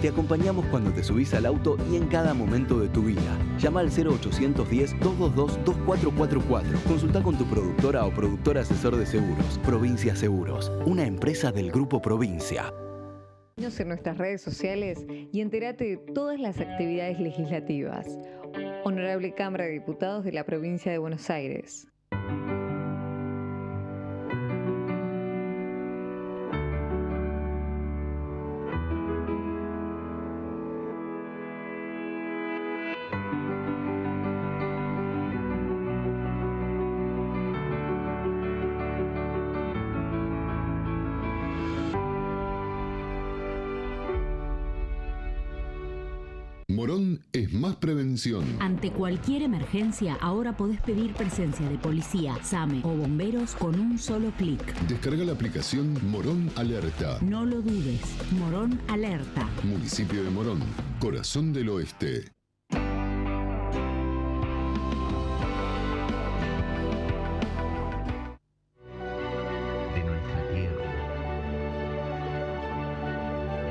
Te acompañamos cuando te subís al auto y en cada momento de tu vida. Llama al 0810-222-2444. Consulta con tu productora o productor asesor de seguros. Provincia Seguros, una empresa del Grupo Provincia. Síguenos en nuestras redes sociales y entérate de todas las actividades legislativas. Honorable Cámara de Diputados de la Provincia de Buenos Aires. Morón es más prevención. Ante cualquier emergencia, ahora podés pedir presencia de policía, SAME o bomberos con un solo clic. Descarga la aplicación Morón Alerta. No lo dudes. Morón Alerta. Municipio de Morón, corazón del oeste. De nuestra tierra,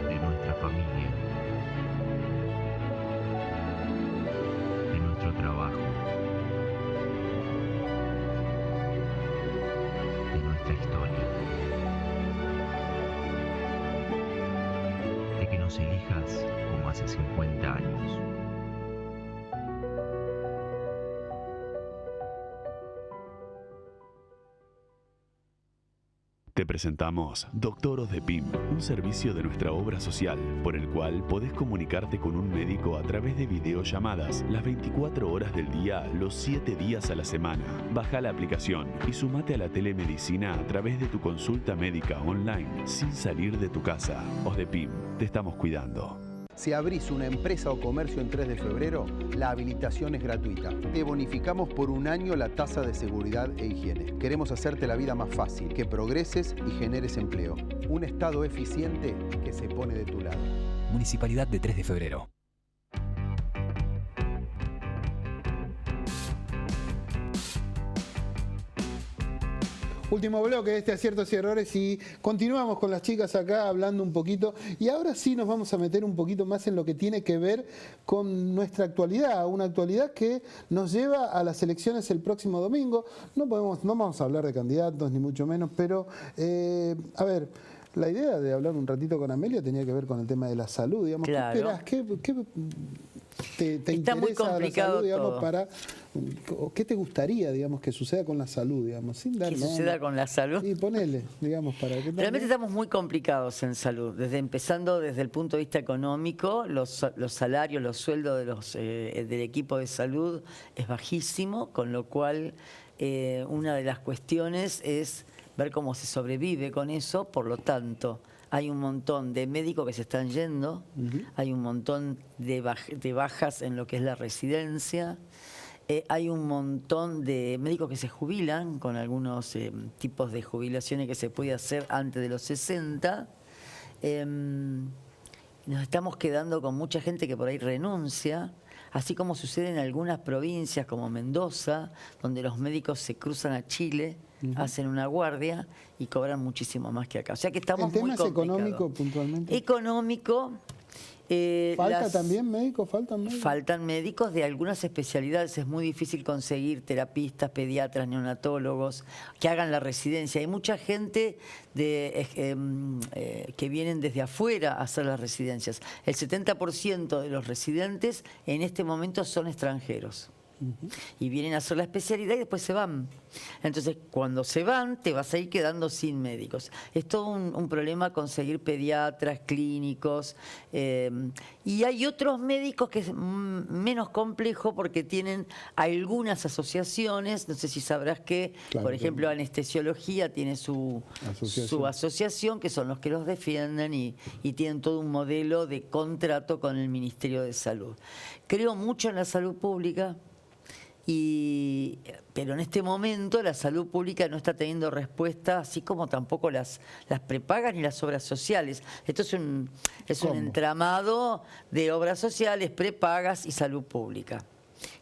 de nuestra familia, de nuestro trabajo, de nuestra historia, de que nos elijas como hace 50 años. Te presentamos Doctoros de PIM, un servicio de nuestra obra social, por el cual podés comunicarte con un médico a través de videollamadas las 24 horas del día, los 7 días a la semana. Baja la aplicación y sumate a la telemedicina a través de tu consulta médica online, sin salir de tu casa. OSDEPIM, te estamos cuidando. Si abrís una empresa o comercio en 3 de febrero, la habilitación es gratuita. Te bonificamos por un año la tasa de seguridad e higiene. Queremos hacerte la vida más fácil, que progreses y generes empleo. Un Estado eficiente que se pone de tu lado. Municipalidad de 3 de febrero. Último bloque de este Aciertos y Errores, y continuamos con las chicas acá hablando un poquito, y ahora sí nos vamos a meter un poquito más en lo que tiene que ver con nuestra actualidad, una actualidad que nos lleva a las elecciones el próximo domingo. No vamos a hablar de candidatos ni mucho menos, pero a ver, la idea de hablar un ratito con Amelia tenía que ver con el tema de la salud, digamos. Claro. ¿Qué te Está muy interesa complicado la salud, digamos, todo. ¿qué te gustaría, digamos, que suceda con la salud, digamos, sin dar ¿Qué nombre? suceda con la salud? Y ponele, digamos, para que Realmente estamos muy complicados en salud, empezando desde el punto de vista económico, los salarios, los sueldos del equipo de salud es bajísimo, con lo cual una de las cuestiones es ver cómo se sobrevive con eso. Por lo tanto, hay un montón de médicos que se están yendo, hay un montón de bajas en lo que es la residencia, hay un montón de médicos que se jubilan con algunos tipos de jubilaciones que se puede hacer antes de los 60. Nos estamos quedando con mucha gente que por ahí renuncia, así como sucede en algunas provincias como Mendoza, donde los médicos se cruzan a Chile, hacen una guardia y cobran muchísimo más que acá. O sea que estamos muy complicados. ¿El tema es económico puntualmente? Económico. ¿Falta también médicos? ¿Faltan médicos? Faltan médicos de algunas especialidades. Es muy difícil conseguir terapistas, pediatras, neonatólogos que hagan la residencia. Hay mucha gente que vienen desde afuera a hacer las residencias. El 70% de los residentes en este momento son extranjeros. Y vienen a hacer la especialidad y después se van. Entonces, cuando se van, te vas a ir quedando sin médicos. Es todo un problema conseguir pediatras, clínicos. Y hay otros médicos que es menos complejo porque tienen algunas asociaciones. No sé si sabrás que, por ejemplo, anestesiología tiene su asociación, que son los que los defienden y tienen todo un modelo de contrato con el Ministerio de Salud. Creo mucho en la salud pública. Pero en este momento la salud pública no está teniendo respuesta, así como tampoco las prepagas ni las obras sociales. Esto es un entramado de obras sociales, prepagas y salud pública.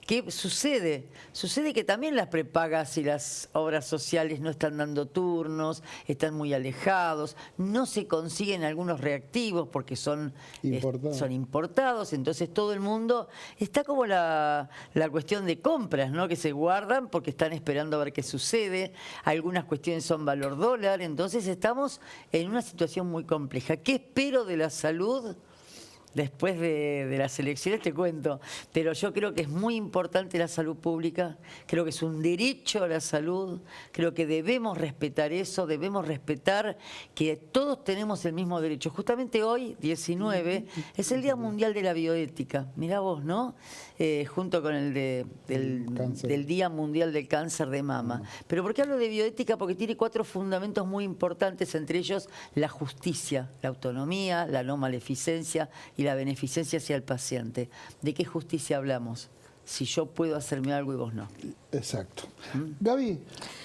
¿Qué sucede? Sucede que también las prepagas y las obras sociales no están dando turnos, están muy alejados, no se consiguen algunos reactivos porque son importados, entonces todo el mundo está como la cuestión de compras, ¿no? Que se guardan porque están esperando a ver qué sucede, algunas cuestiones son valor dólar, entonces estamos en una situación muy compleja. ¿Qué espero de la salud? Después de las elecciones te cuento, pero yo creo que es muy importante la salud pública, creo que es un derecho a la salud, creo que debemos respetar eso, debemos respetar que todos tenemos el mismo derecho. Justamente hoy, 19, es el Día Mundial de la Bioética, mirá vos, ¿no? Junto con el del Día Mundial del Cáncer de Mama. ¿Pero por qué hablo de bioética? Porque tiene 4 fundamentos muy importantes, entre ellos la justicia, la autonomía, la no maleficencia y la beneficencia hacia el paciente. ¿De qué justicia hablamos? Si yo puedo hacerme algo y vos no. Exacto. Gaby,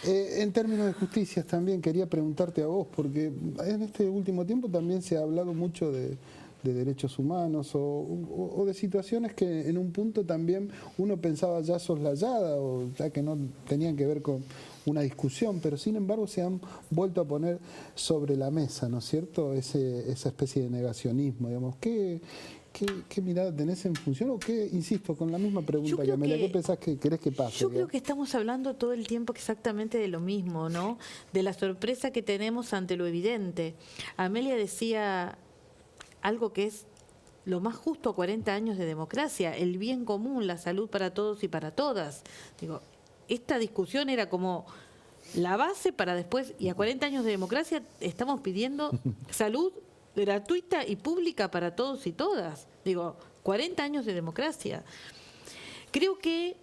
en términos de justicia también quería preguntarte a vos, porque en este último tiempo también se ha hablado mucho de derechos humanos o de situaciones que en un punto también uno pensaba ya soslayada o ya que no tenían que ver con una discusión, pero sin embargo se han vuelto a poner sobre la mesa, ¿no es cierto? Esa especie de negacionismo, digamos. ¿Qué mirada tenés en función? O qué, insisto, con la misma pregunta que Amelia, ¿qué pensás que querés que pase? Yo creo que estamos hablando todo el tiempo exactamente de lo mismo, ¿no? De la sorpresa que tenemos ante lo evidente. Amelia decía algo que es lo más justo a 40 años de democracia, el bien común, la salud para todos y para todas. Digo, esta discusión era como la base para después, y a 40 años de democracia estamos pidiendo salud gratuita y pública para todos y todas. Digo, 40 años de democracia. Creo que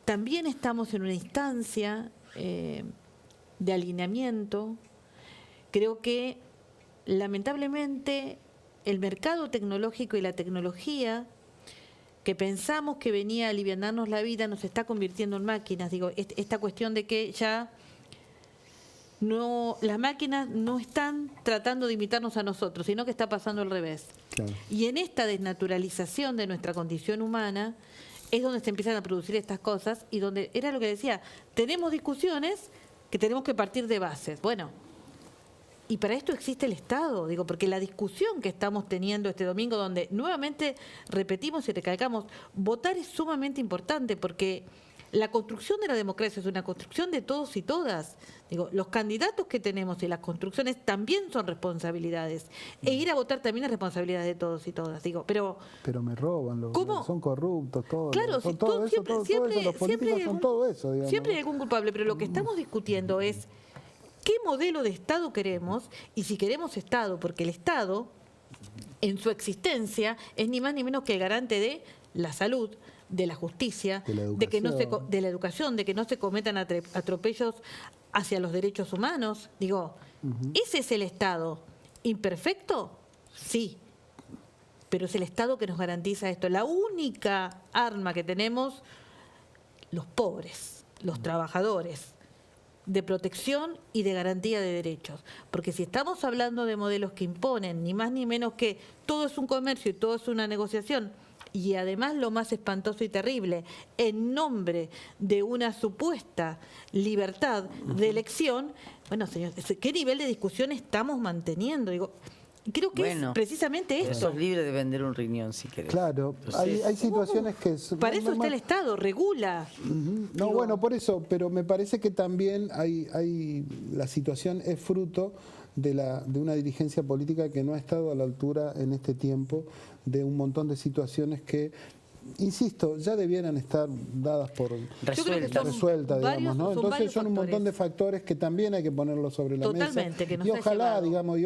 también estamos en una instancia de alineamiento. Creo que lamentablemente el mercado tecnológico y la tecnología que pensamos que venía a alivianarnos la vida nos está convirtiendo en máquinas. Digo, esta cuestión de que ya no, las máquinas no están tratando de imitarnos a nosotros, sino que está pasando al revés. Claro. Y en esta desnaturalización de nuestra condición humana es donde se empiezan a producir estas cosas y donde, era lo que decía, tenemos discusiones que tenemos que partir de bases. Bueno, y para esto existe el Estado, digo, porque la discusión que estamos teniendo este domingo, donde nuevamente repetimos y recalcamos, votar es sumamente importante porque la construcción de la democracia es una construcción de todos y todas. Digo, los candidatos que tenemos y las construcciones también son responsabilidades. E ir a votar también es responsabilidad de todos y todas. Digo, pero me roban, son corruptos, todos. Claro, son todo eso, los políticos son todo eso, digamos. Siempre hay algún culpable, pero lo que estamos discutiendo es qué modelo de Estado queremos y si queremos Estado, porque el Estado, en su existencia, es ni más ni menos que el garante de la salud, de la justicia, de que no de la educación, de que no se cometan atropellos hacia los derechos humanos. Digo, ¿ese es el Estado imperfecto? Sí, pero es el Estado que nos garantiza esto. La única arma que tenemos, los pobres, los trabajadores, de protección y de garantía de derechos. Porque si estamos hablando de modelos que imponen, ni más ni menos que todo es un comercio y todo es una negociación, y además lo más espantoso y terrible, en nombre de una supuesta libertad de elección, bueno, señor, ¿qué nivel de discusión estamos manteniendo? Digo, creo que es precisamente esto. Sos libre de vender un riñón si querés. Claro, hay situaciones que... Para eso está el Estado, regula. No, bueno, por eso, pero me parece que también la situación es fruto de una dirigencia política que no ha estado a la altura en este tiempo de un montón de situaciones que insisto, ya debieran estar dadas por resueltas, digamos, ¿no? Entonces son un montón de factores que también hay que ponerlos sobre la mesa. Que nos y ha ojalá, llevado. digamos,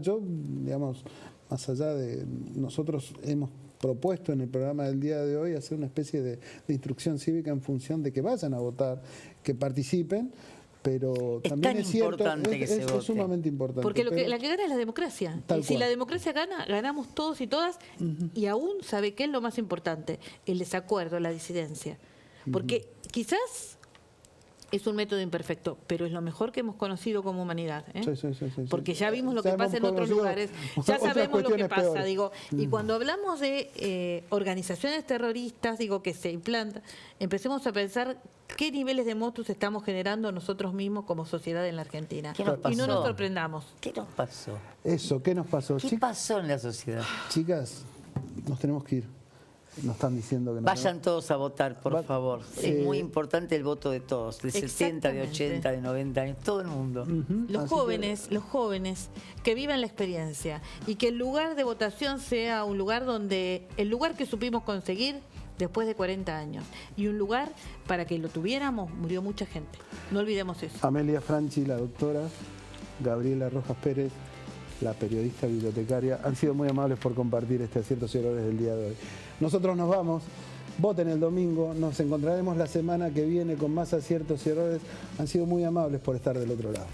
yo, digamos, más allá de nosotros hemos propuesto en el programa del día de hoy hacer una especie de instrucción cívica en función de que vayan a votar, que participen, pero también es cierto, es sumamente importante. Porque la que gana es la democracia. Y si la democracia gana, ganamos todos y todas, y aún, ¿sabe qué es lo más importante? El desacuerdo, la disidencia. Porque quizás es un método imperfecto, pero es lo mejor que hemos conocido como humanidad. Porque ya vimos lo que pasa en otros lugares, ya sabemos lo que pasa. Y cuando hablamos de organizaciones terroristas, que se implantan, empecemos a pensar qué niveles de monstruos estamos generando nosotros mismos como sociedad en la Argentina. ¿Qué nos pasó? Y no nos sorprendamos. ¿Qué nos pasó? Eso, ¿qué nos pasó? ¿Qué pasó en la sociedad? Chicas, nos tenemos que ir. Nos están diciendo que no. Vayan todos a votar, por favor. Es muy importante el voto de todos, de 60, de 80, de 90 años, todo el mundo. Los jóvenes que vivan la experiencia y que el lugar de votación sea un lugar donde, el lugar que supimos conseguir después de 40 años. Y un lugar, para que lo tuviéramos, murió mucha gente. No olvidemos eso. Amelia Franchi, la doctora, Gabriela Rojas Pérez, la periodista bibliotecaria, han sido muy amables por compartir este Aciertos y Errores del día de hoy. Nosotros nos vamos, voten el domingo, nos encontraremos la semana que viene con más Aciertos y Errores. Han sido muy amables por estar del otro lado.